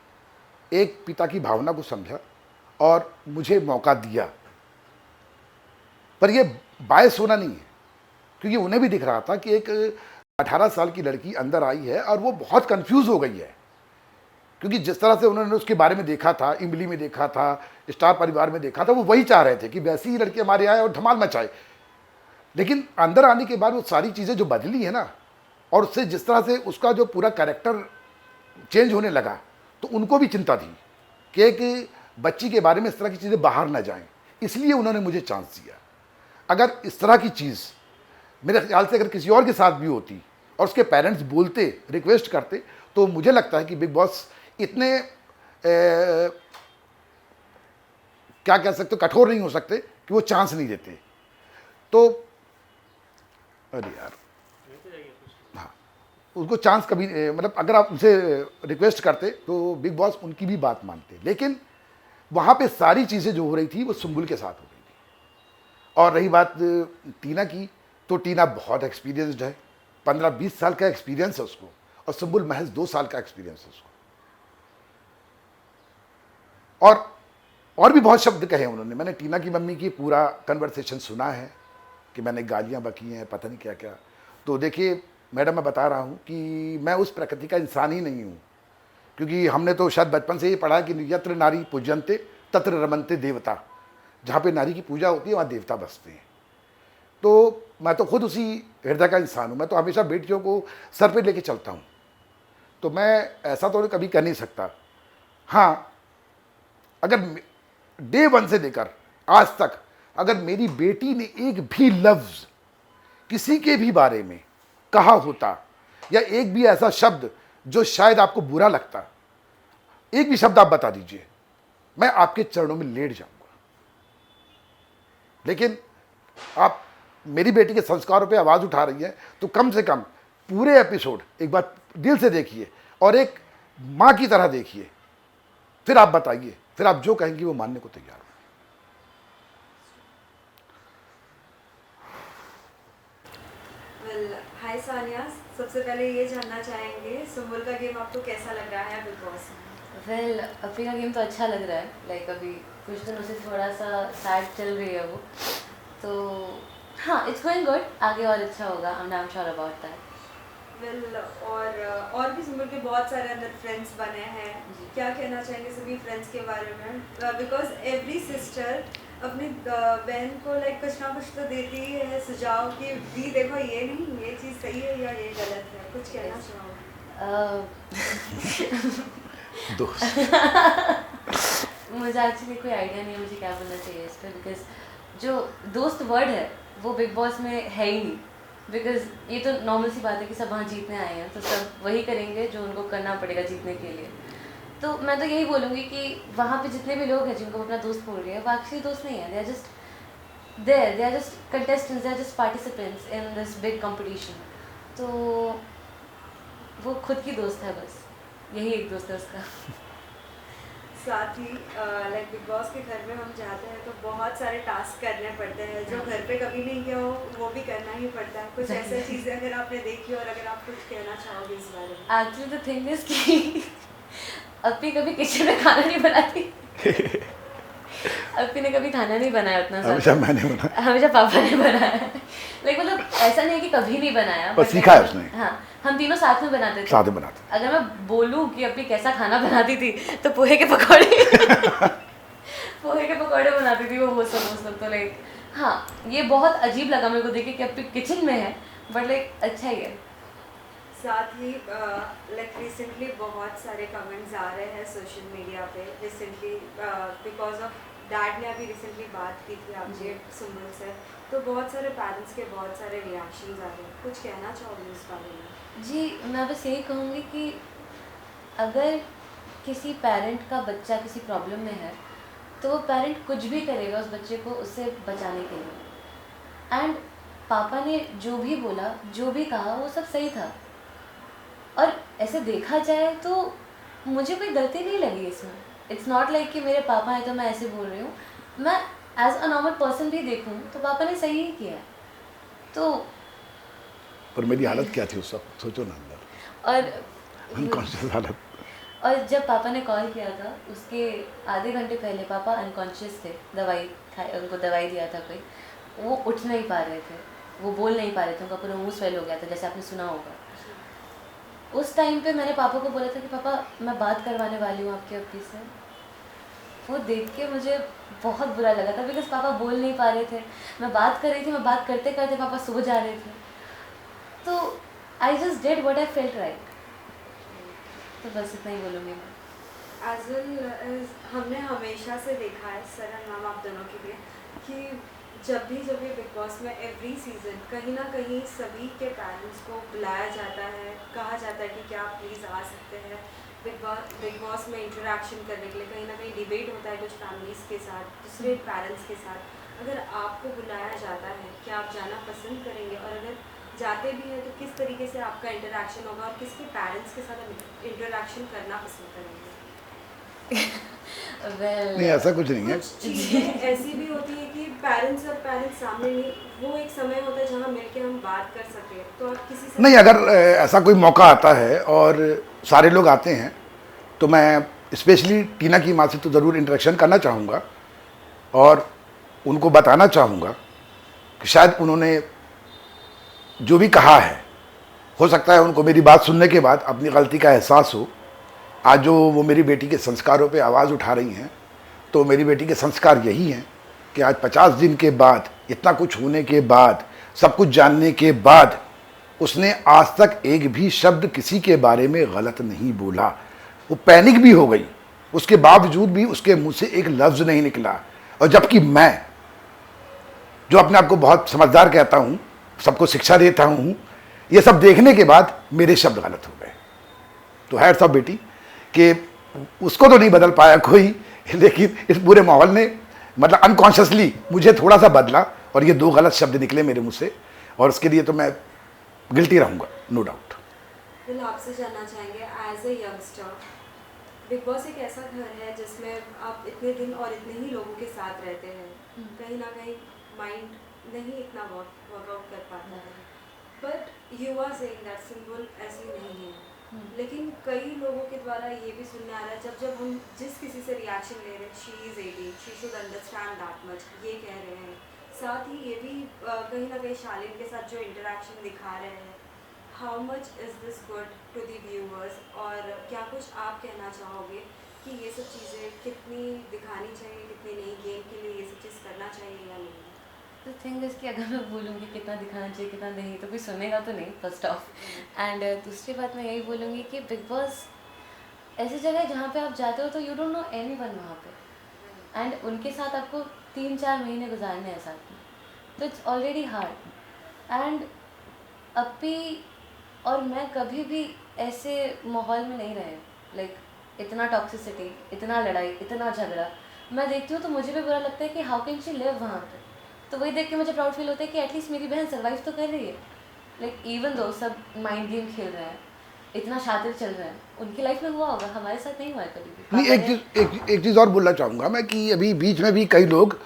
एक पिता की भावना को समझा और मुझे मौका दिया। पर ये बायस होना नहीं है, क्योंकि उन्हें भी दिख रहा था कि एक 18 साल की लड़की अंदर आई है और वो बहुत कंफ्यूज हो गई है, क्योंकि जिस तरह से उन्होंने उसके बारे में देखा था, इमली में देखा था, स्टार परिवार में देखा था, वो वही चाह रहे थे कि वैसी ही लड़की हमारे आए और धमाल मचाए। लेकिन अंदर आने के बाद वो सारी चीज़ें जो बदली है ना, और उससे जिस तरह से उसका जो पूरा कैरेक्टर चेंज होने लगा, तो उनको भी चिंता थी कि एक बच्ची के बारे में इस तरह की चीज़ें बाहर ना जाएं, इसलिए उन्होंने मुझे चांस दिया। अगर इस तरह की चीज़ मेरे ख्याल से अगर किसी और के साथ भी होती और उसके पेरेंट्स बोलते, रिक्वेस्ट करते, तो मुझे लगता है कि बिग बॉस इतने क्या कह सकते, कठोर नहीं हो सकते कि वो चांस नहीं देते। तो अरे यार, हाँ, उसको चांस कभी मतलब अगर आप उनसे रिक्वेस्ट करते तो बिग बॉस उनकी भी बात मानते, लेकिन वहाँ पे सारी चीज़ें जो हो रही थी वो सुम्बुल के साथ हो रही थी। और रही बात टीना की, तो टीना बहुत एक्सपीरियंस्ड है, 15-20 साल का एक्सपीरियंस है उसको, और सुम्बुल महज 2 साल का एक्सपीरियंस है उसको। और भी बहुत शब्द कहे उन्होंने। मैंने टीना की मम्मी की पूरा कन्वर्सेशन सुना है कि मैंने गालियाँ बकी हैं, पता नहीं क्या क्या। तो देखिए मैडम, मैं बता रहा हूँ कि मैं उस प्रकृति का इंसान ही नहीं हूँ, क्योंकि हमने तो शायद बचपन से ही पढ़ा कि यत्र नारी पूजनते तत्र रमनते देवता, जहाँ पे नारी की पूजा होती है वहाँ देवता बसते हैं। तो मैं तो खुद उसी हृदय का इंसान हूँ, मैं तो हमेशा बेटियों को सर पे लेके चलता हूँ, तो मैं ऐसा तो कभी कर नहीं सकता। हाँ, अगर डे 1 से लेकर आज तक अगर मेरी बेटी ने एक भी लफ्ज़ किसी के भी बारे में कहा होता, या एक भी ऐसा शब्द जो शायद आपको बुरा लगता, एक भी शब्द आप बता दीजिए, मैं आपके चरणों में लेट जाऊंगा। लेकिन आप मेरी बेटी के संस्कारों पे आवाज़ उठा रही है, तो कम से कम पूरे एपिसोड एक बार दिल से देखिए और एक माँ की तरह देखिए, फिर आप बताइए, फिर आप जो कहेंगी वो मानने को तैयार हूं। हाय सानिया, सबसे पहले ये जानना चाहेंगे सुम्बुल का गेम आपको कैसा लग रहा है बिग बॉस में? वेल, अपनी का गेम तो अच्छा लग रहा है। लाइक अभी कुछ दिनों से थोड़ा सा सैड चल रही है वो, तो हाँ, इट्स गोइंग गुड। आगे और अच्छा होगा, I am sure about that. Well, और भी सुम्बुल के बहुत सारे अंदर फ्रेंड्स बने हैं, क्या कहना चाहेंगे सभी फ्रेंड्स के बारे में? बिकॉज एवरी सिस्टर अपनी बहन को लाइक कुछ ना कुछ तो देती ही है सुझाव कि भी देखो ये नहीं, ये चीज़ सही है या ये गलत है, कुछ कहना चाहोगे? दोस्त मुझे एक्चुअली कोई आइडिया नहीं है मुझे क्या बोलना चाहिए इस पर, बिकॉज जो दोस्त वर्ड है वो बिग बॉस में है ही नहीं। बिकॉज ये तो नॉर्मल सी बात है कि सब वहाँ जीतने आए हैं, तो सब वही करेंगे जो उनको करना पड़ेगा जीतने के लिए। तो मैं तो यही बोलूँगी कि वहाँ पे जितने भी लोग हैं जिनको अपना दोस्त बोल रही है, वो एक्चुअली दोस्त नहीं है, they are just contestants, they are just participants in this big competition. तो वो खुद की दोस्त है, बस यही एक दोस्त है उसका। साथ ही लाइक बिग बॉस के घर में हम जाते हैं तो बहुत सारे टास्क करने पड़ते हैं जो घर पे कभी नहीं किया हो, वो भी करना ही पड़ता है। कुछ ऐसी चीज़ें अगर आपने देखी और अगर आप कुछ कहना चाहोगे इस बारे में? एक्चुअली द थिंग इज कि अपनी कभी किचन में खाना नहीं बनाती। अपनी ने कभी खाना नहीं बनाया उतना हमेशा मैंने बनाया, हमेशा पापा ने बनाया। लाइक मतलब ऐसा नहीं है कि कभी नहीं बनाया, बस सीखा है उसने। हाँ, हम तीनों साथ में बनाते थे। साथ में बनाते। अगर मैं बोलूँ कि अपनी कैसा खाना बनाती थी तो पोहे के पकौड़े पोहे के पकौड़े बनाती थी वो सब। तो लाइक हाँ, ये बहुत अजीब लगा मेरे को देख के कि अपनी किचन में है, बट लाइक अच्छा ही है। साथ ही लाइक रिसेंटली बहुत सारे कमेंट्स आ रहे हैं सोशल मीडिया पे रिसेंटली बिकॉज ऑफ डैड ने अभी रिसेंटली बात की थी आपसे सुम्बुल से, तो बहुत सारे पेरेंट्स के बहुत सारे रिएक्शंस आ रहे हैं, कुछ कहना चाहोगे इस बारे में? जी, मैं बस यही कहूँगी कि अगर किसी पेरेंट का बच्चा किसी प्रॉब्लम में है तो वो पेरेंट कुछ भी करेगा उस बच्चे को उससे बचाने के लिए। एंड पापा ने जो भी बोला, जो भी कहा, वो सब सही था। और ऐसे देखा जाए तो मुझे कोई गलती नहीं लगी इसमें। इट्स नॉट लाइक कि मेरे पापा हैं तो मैं ऐसे बोल रही हूँ। मैं एज अ नॉर्मल पर्सन भी देखूँ तो पापा ने सही ही किया है। तो पर मेरी हालत क्या थी उस वक्त, सोचो ना अंदर, और अनकॉन्शियस हालत। और जब पापा ने कॉल किया था उसके आधे घंटे पहले पापा अनकॉन्शियस थे, दवाई खाए, उनको दवाई दिया था कोई, वो उठ नहीं पा रहे थे, वो बोल नहीं पा रहे थे, उनका पूरा मुंह स्वेल हो गया था, जैसे आपने सुना होगा। उस टाइम पे मैंने पापा को बोला था कि पापा मैं बात करवाने वाली हूँ आपके अब्बी से। वो देख के मुझे बहुत बुरा लगा था बिकॉज पापा बोल नहीं पा रहे थे, मैं बात कर रही थी, मैं बात करते करते पापा सो जा रहे थे। तो I just did what I felt right. तो बस इतना ही बोलूँगी मैं। हमने हमेशा से देखा है सर एंड मैम आप दोनों के लिए कि जब भी बिग बॉस में एवरी सीज़न कहीं ना कहीं सभी के पेरेंट्स को बुलाया जाता है, कहा जाता है कि क्या आप प्लीज़ आ सकते हैं बिग बॉस में इंटरेक्शन करने के लिए। कहीं ना कहीं डिबेट होता है कुछ फैमिलीज़ के साथ, दूसरे पेरेंट्स के साथ। अगर आपको बुलाया जाता है क्या आप जाना पसंद करेंगे, और अगर जाते भी हैं तो किस तरीके से आपका इंटरेक्शन होगा और किसके पेरेंट्स के साथ इंटरेक्शन करना पसंद करेंगे? नहीं ऐसा कुछ नहीं है। कुछ चीज़ें ऐसी भी होती है कि पेरेंट्स और पेरेंट्स सामने नहीं, वो एक समय होता है जहाँ मिलके हम बात कर सकें। तो आप किसी से नहीं, अगर ऐसा कोई मौका आता है और सारे लोग आते हैं तो मैं स्पेशली टीना की माँ से तो ज़रूर इंटरेक्शन करना चाहूँगा और उनको बताना चाहूँगा कि शायद उन्होंने जो भी कहा है, हो सकता है उनको मेरी बात सुनने के बाद अपनी गलती का एहसास हो। आज जो वो मेरी बेटी के संस्कारों पे आवाज़ उठा रही हैं, तो मेरी बेटी के संस्कार यही हैं कि आज 50 दिन के बाद, इतना कुछ होने के बाद, सब कुछ जानने के बाद, उसने आज तक एक भी शब्द किसी के बारे में गलत नहीं बोला। वो पैनिक भी हो गई, उसके बावजूद भी उसके मुंह से एक लफ्ज़ नहीं निकला। और जबकि मैं, जो अपने आप को बहुत समझदार कहता हूँ, सबको शिक्षा देता हूँ, ये सब देखने के बाद मेरे शब्द गलत हो गए। तो हैट्स ऑफ बेटी कि उसको तो नहीं बदल पाया कोई, लेकिन इस पूरे माहौल ने मतलब अनकॉन्शियसली मुझे थोड़ा सा बदला और ये 2 गलत शब्द निकले मेरे मुंह से, और उसके लिए तो मैं गिल्टी रहूँगा, नो डाउट। बिल आपसे जानना चाहेंगे as a youngster, Bigg Boss एक ऐसा घर है जिसमें आप इतने दिन और इतने ही लोगों के साथ रहते हैं, कहीं ना कहीं माइंड नहीं इतना वर्कआउट कर पाता है। But you are saying that symbol ऐसी नहीं है, लेकिन कई लोगों के द्वारा ये भी सुनने आ रहा है, जब हम जिस किसी से रिएक्शन ले रहे हैं, she is 18, she should understand that much, ये कह रहे हैं। साथ ही ये भी कहीं ना कहीं शालीन के साथ जो इंटरेक्शन दिखा रहे हैं, how much is this good to the viewers, और क्या कुछ आप कहना चाहोगे कि ये सब चीज़ें कितनी दिखानी चाहिए, कितनी नहीं, गेम के लिए ये सब चीज़ करना चाहिए या नहीं? तो थिंग इज़ कि अगर मैं बोलूँगी कितना दिखाना चाहिए कितना नहीं, तो कोई सुनेगा तो नहीं, फर्स्ट ऑफ। एंड दूसरी बात मैं यही बोलूँगी कि बिग बॉस ऐसी जगह है जहाँ पे आप जाते हो तो यू डोंट नो एनीवन वहाँ पे, एंड उनके साथ आपको 3-4 महीने गुजारने हैं साथ में, तो इट्स ऑलरेडी हार्ड। एंड अपी और मैं कभी भी ऐसे माहौल में नहीं रहे, लाइक इतना टॉक्सिसिटी, इतना लड़ाई, इतना झगड़ा मैं देखती हूँ तो मुझे भी बुरा लगता है कि हाउ कैन शी लिव वहाँ पे। तो वही देख के मुझे प्राउड फील होता है कि एटलीस्ट मेरी बहन सर्वाइव तो कर रही है, लाइक इवन दो सब माइंड गेम खेल रहे हैं, इतना शातिर चल रहा है, उनकी लाइफ में हुआ होगा, हमारे साथ नहीं हुआ है कभी भी। नहीं, एक चीज़ और बोलना चाहूँगा मैं कि अभी बीच में भी कई लोग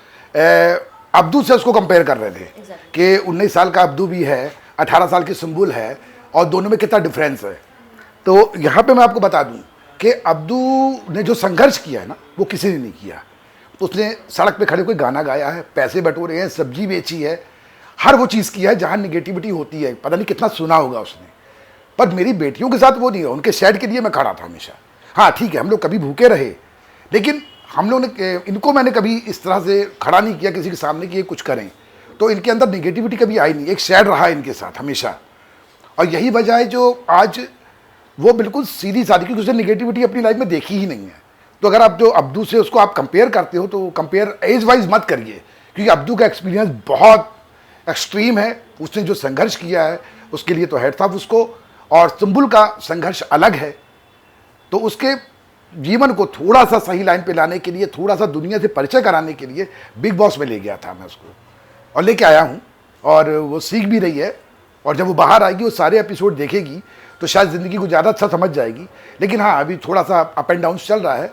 अब्दू से उसको कंपेयर कर रहे थे कि 19 साल का अब्दू भी है, 18 साल की सुम्बुल है, और दोनों में कितना डिफरेंस है। तो यहाँ पे मैं आपको बता दूँ कि अब्दू ने जो संघर्ष किया है ना, वो किसी ने नहीं किया। उसने सड़क पे खड़े कोई गाना गाया है, पैसे बटोरे हैं, सब्जी बेची है, हर वो चीज़ किया है जहाँ निगेटिविटी होती है। पता नहीं कितना सुना होगा उसने, पर मेरी बेटियों के साथ वो नहीं है। उनके शेड के लिए मैं खड़ा था हमेशा। हाँ ठीक है, हम लोग कभी भूखे रहे, लेकिन हम लोग ने इनको मैंने कभी इस तरह से खड़ा नहीं किया किसी के सामने कि ये कुछ करें, तो इनके अंदर निगेटिविटी कभी आई नहीं। एक शेड रहा है इनके साथ हमेशा, और यही वजह है जो आज वो बिल्कुल सीधी सादी, क्योंकि उसने निगेटिविटी अपनी लाइफ में देखी ही नहीं है। तो अगर आप जो अब्दू से उसको आप कंपेयर करते हो तो कंपेयर एज वाइज मत करिए, क्योंकि अब्दू का एक्सपीरियंस बहुत एक्सट्रीम है। उसने जो संघर्ष किया है उसके लिए तो हेड्स ऑफ उसको, और सुम्बुल का संघर्ष अलग है। तो उसके जीवन को थोड़ा सा सही लाइन पे लाने के लिए, थोड़ा सा दुनिया से परिचय कराने के लिए बिग बॉस में ले गया था मैं उसको, और लेके आया हूँ, और वो सीख भी रही है। और जब वो बाहर आएगी, वो सारे एपिसोड देखेगी, तो शायद ज़िंदगी को ज़्यादा अच्छा समझ जाएगी। लेकिन हाँ, अभी थोड़ा सा अप एंड डाउन चल रहा है।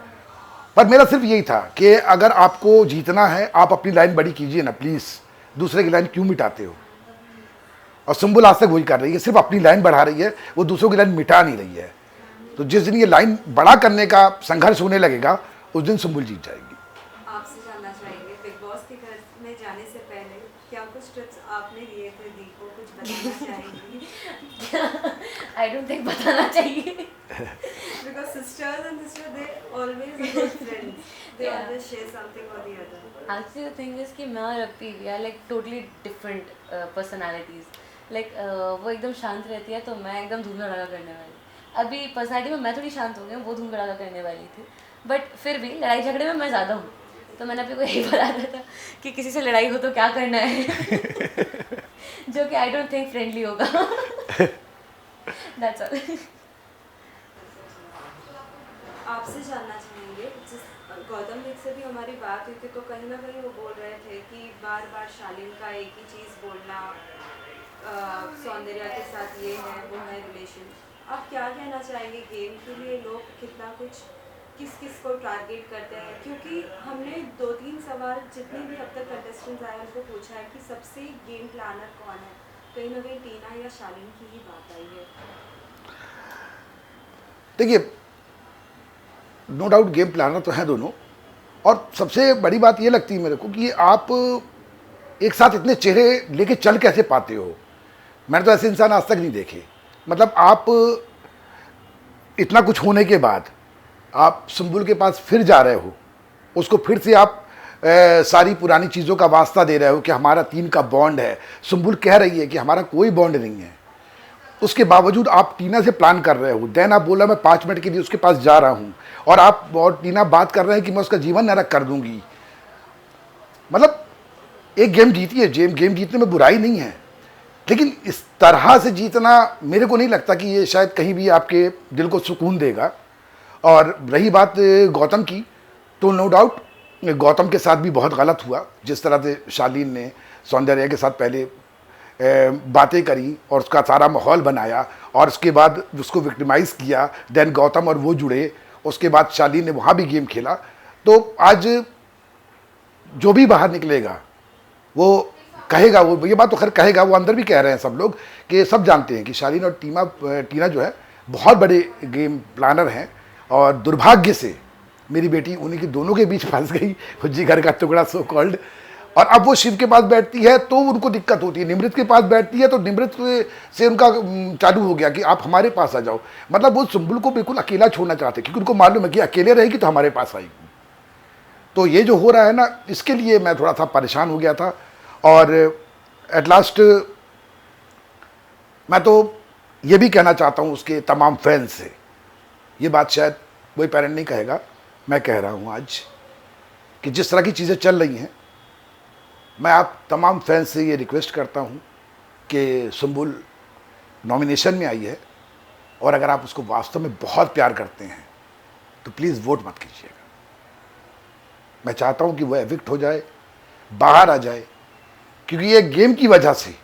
पर मेरा सिर्फ यही था कि अगर आपको जीतना है, आप अपनी लाइन बड़ी कीजिए ना प्लीज़, दूसरे की लाइन क्यों मिटाते हो। और सुम्बुल आज तक वही कर रही है, सिर्फ अपनी लाइन बढ़ा रही है, वो दूसरों की लाइन मिटा नहीं रही है। तो जिस दिन ये लाइन बड़ा करने का संघर्ष होने लगेगा, उस दिन सुम्बुल जीत जाएगी। आपसे जानना चाहेंगे, बिग बॉस के घर में जाने से पहले क्या कुछ टिप्स आपने लिए थे दी को, कुछ बताना चाहेंगी? आई डोंट थिंक बताना चाहिए। Because sisters and sisters, they always are good friends. They Yeah. always share something or the other. Actually the thing is कि मैं और अप्पी we are like totally different personalities. Like वो एकदम शांत रहती है, तो मैं एकदम धूम धड़ाका करने वाली। अभी पर्सनैलिटी में मैं थोड़ी शांत हो गई हूँ, वो धूम धड़ाका करने वाली थी, बट फिर भी लड़ाई झगड़े में मैं ज़्यादा हूँ। तो मैंने अभी को यही बताया था कि किसी से लड़ाई हो तो क्या करना है जो कि आई डोंट थिंक फ्रेंडली होगा। That's all. आपसे जानना चाहेंगे, जिस गौतम विक से भी हमारी बात हुई थी, तो कहीं ना कहीं वो बोल रहे थे कि बार बार शालीन का एक ही चीज़ बोलना, सौंदर्या के साथ ये है वो है रिलेशन। आप क्या कहना चाहेंगे, गेम के लिए लोग कितना कुछ किस किस को टारगेट करते हैं? क्योंकि हमने 2-3 सवाल जितने भी अब तक कंटेस्टेंट्स आए उनको पूछा है कि सबसे गेम प्लानर कौन है, कहीं ना कहीं टीना या शालीन की ही बात आई है। देखिए, नो डाउट गेम प्लानर तो हैं दोनों, और सबसे बड़ी बात ये लगती है मेरे को कि आप एक साथ इतने चेहरे लेके चल कैसे पाते हो। मैंने तो ऐसे इंसान आज तक नहीं देखे। मतलब आप इतना कुछ होने के बाद आप सुम्बुल के पास फिर जा रहे हो, उसको फिर से आप सारी पुरानी चीज़ों का वास्ता दे रहे हो कि हमारा 3 का बॉन्ड है। सुम्बुल कह रही है कि हमारा कोई बॉन्ड नहीं है, उसके बावजूद आप टीना से प्लान कर रहे हो। देन आप बोला मैं 5 मिनट के लिए उसके पास जा रहा हूँ, और टीना बात कर रहे हैं कि मैं उसका जीवन नरक कर दूंगी। मतलब एक गेम जीती है, गेम जीतने में बुराई नहीं है, लेकिन इस तरह से जीतना मेरे को नहीं लगता कि ये शायद कहीं भी आपके दिल को सुकून देगा। और रही बात गौतम की, तो नो डाउट गौतम के साथ भी बहुत गलत हुआ। जिस तरह से शालीन ने सौंदर्या के साथ पहले बातें करी और उसका सारा माहौल बनाया, और उसके बाद उसको विक्टिमाइज़ किया, देन गौतम और वो जुड़े, उसके बाद शालीन ने वहाँ भी गेम खेला। तो आज जो भी बाहर निकलेगा वो कहेगा, वो ये बात तो खैर कहेगा, वो अंदर भी कह रहे हैं सब लोग कि सब जानते हैं कि शालीन और टीना जो है बहुत बड़े गेम प्लानर हैं। और दुर्भाग्य से मेरी बेटी उन्हीं के दोनों के बीच फंस गई, जिगर का टुकड़ा सो कॉल्ड। और अब वो शिव के पास बैठती है तो उनको दिक्कत होती है, निमृत के पास बैठती है तो निमृत से उनका चालू हो गया कि आप हमारे पास आ जाओ। मतलब वो सुम्बुल को बिल्कुल अकेला छोड़ना चाहते, क्योंकि उनको मालूम है कि अकेले रहेगी तो हमारे पास आएगी। तो ये जो हो रहा है ना, इसके लिए मैं थोड़ा सा परेशान हो गया था। और एट लास्ट मैं तो ये भी कहना चाहता हूँ उसके तमाम फैंस से, ये बात शायद कोई पेरेंट नहीं कहेगा, मैं कह रहा हूँ आज, कि जिस तरह की चीज़ें चल रही हैं, मैं आप तमाम फैंस से ये रिक्वेस्ट करता हूँ कि सुम्बुल नॉमिनेशन में आई है, और अगर आप उसको वास्तव में बहुत प्यार करते हैं तो प्लीज़ वोट मत कीजिएगा। मैं चाहता हूँ कि वो एविक्ट हो जाए, बाहर आ जाए, क्योंकि ये गेम की वजह से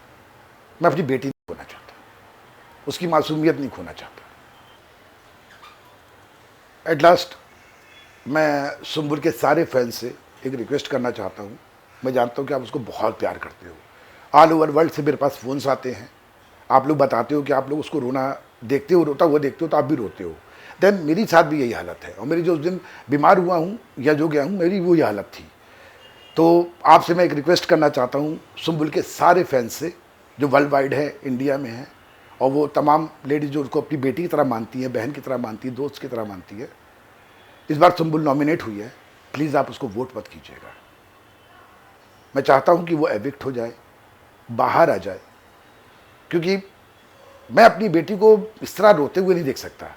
मैं अपनी बेटी नहीं खोना चाहता, उसकी मासूमियत नहीं खोना चाहता। एट लास्ट मैं सुम्बुल के सारे फैंस से एक रिक्वेस्ट करना चाहता हूँ। मैं जानता हूँ कि आप उसको बहुत प्यार करते हो, ऑल ओवर वर्ल्ड से मेरे पास फ़ोन्स आते हैं, आप लोग बताते हो कि आप लोग उसको रोना देखते हो, रोता हुआ देखते हो तो आप भी रोते हो। देन मेरी साथ भी यही हालत है, और मेरी जो उस दिन बीमार हुआ हूँ या जो गया हूँ, मेरी वो ये हालत थी। तो आपसे मैं एक रिक्वेस्ट करना चाहता हूँ सुम्बुल के सारे फैंस से, जो वर्ल्ड वाइड है, इंडिया में है, और वो तमाम लेडीज़ जो उसको अपनी बेटी की तरह मानती है, बहन की तरह मानती है, दोस्त की तरह मानती है। इस बार सुम्बुल नॉमिनेट हुई है, प्लीज़ आप उसको वोट मत कीजिएगा। मैं चाहता हूँ कि वो एविक्ट हो जाए, बाहर आ जाए, क्योंकि मैं अपनी बेटी को इस तरह रोते हुए नहीं देख सकता।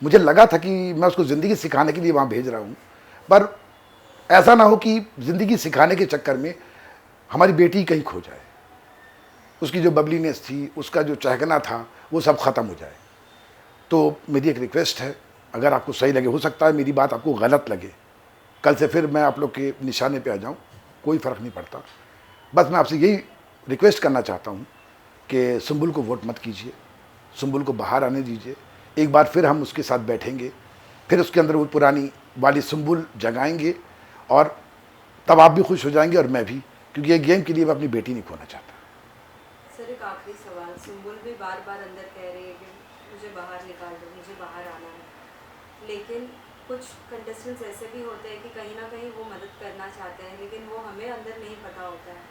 मुझे लगा था कि मैं उसको ज़िंदगी सिखाने के लिए वहाँ भेज रहा हूँ, पर ऐसा ना हो कि ज़िंदगी सिखाने के चक्कर में हमारी बेटी कहीं खो जाए, उसकी जो बबलीनेस थी, उसका जो चहकना था, वो सब ख़त्म हो जाए। तो मेरी एक रिक्वेस्ट है अगर आपको सही लगे, हो सकता है मेरी बात आपको गलत लगे, कल से फिर मैं आप लोग के निशाने पे आ जाऊं, कोई फ़र्क नहीं पड़ता। बस मैं आपसे यही रिक्वेस्ट करना चाहता हूं कि सुंबुल को वोट मत कीजिए, सुंबुल को बाहर आने दीजिए। एक बार फिर हम उसके साथ बैठेंगे, फिर उसके अंदर वो पुरानी वाली सुंबुल जगाएंगे, और तब आप भी खुश हो जाएंगे और मैं भी, क्योंकि ये गेम के लिए मैं अपनी बेटी नहीं खोना चाहता। सर एक आखिरी सवाल, सुंबुल भी बार बार अंदर कह रही है कि मुझे बाहर निकाल दो, मुझे बाहर आना है, लेकिन कुछ कंटेस्टेंट्स ऐसे भी होते हैं कि कहीं ना कहीं वो मदद करना चाहते हैं, लेकिन वो हमें अंदर नहीं पता होता है।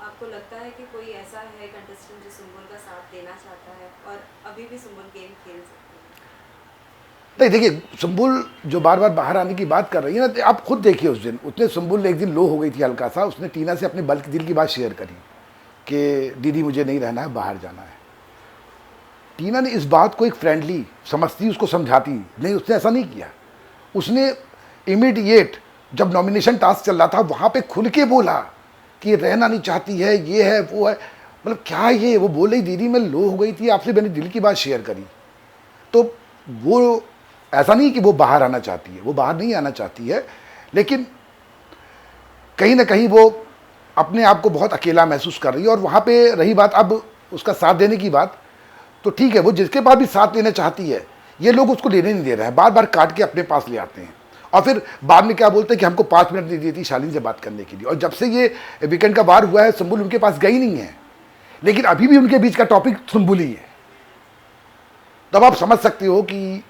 आपको लगता है कि कोई ऐसा है कंटेस्टेंट जो सुंबुल का साथ देना चाहता है और अभी भी सुंबुल गेम खेल सकती है? नहीं, देखिए, सुंबुल जो बार बार बाहर आने की बात कर रही है ना, तो आप खुद देखिए, उस दिन उसने, सुंबुल एक दिन लो हो गई थी हल्का सा, उसने टीना से अपने दिल की बात शेयर करी कि दीदी मुझे नहीं रहना है, बाहर जाना है। टीना ने इस बात को एक फ्रेंडली समझती, उसको समझाती नहीं, उसने ऐसा नहीं किया। उसने इमीडिएट जब नॉमिनेशन टास्क चल रहा था वहाँ पे खुल के बोला कि रहना नहीं चाहती है, ये है वो है, मतलब क्या ये, वो बोल रही दीदी मैं लो हो गई थी, आपसे मैंने दिल की बात शेयर करी। तो वो ऐसा नहीं कि वो बाहर आना चाहती है, वो बाहर नहीं आना चाहती है, लेकिन कहीं ना कहीं वो अपने आप को बहुत अकेला महसूस कर रही है। और वहाँ पे रही बात अब उसका साथ देने की बात, तो ठीक है, वो जिसके पास भी साथ लेना चाहती है, ये लोग उसको लेने नहीं दे रहे हैं, बार बार काट के अपने पास ले आते हैं, और फिर बाद में क्या बोलते हैं कि हमको 5 मिनट नहीं दी थी शालीन से बात करने के लिए। और जब से ये वीकेंड का वार हुआ है, सुंबुल उनके पास गई नहीं है, लेकिन अभी भी उनके बीच का टॉपिक सुंबुल ही है। तब आप समझ सकते हो कि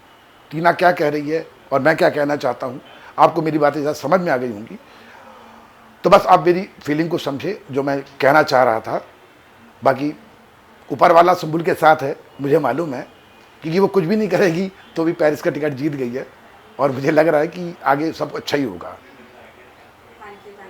टीना क्या कह रही है और मैं क्या कहना चाहता हूँ। आपको मेरी बातें ज़्यादा समझ में आ गई होंगी, तो बस आप मेरी फीलिंग को समझे जो मैं कहना चाह रहा था। बाकी ऊपर वाला सुंबुल के साथ है, मुझे मालूम है, क्योंकि वो कुछ भी नहीं करेगी तो भी पेरिस का टिकट जीत गई है, और मुझे लग रहा है कि आगे सब अच्छा ही होगा। Thank you sir.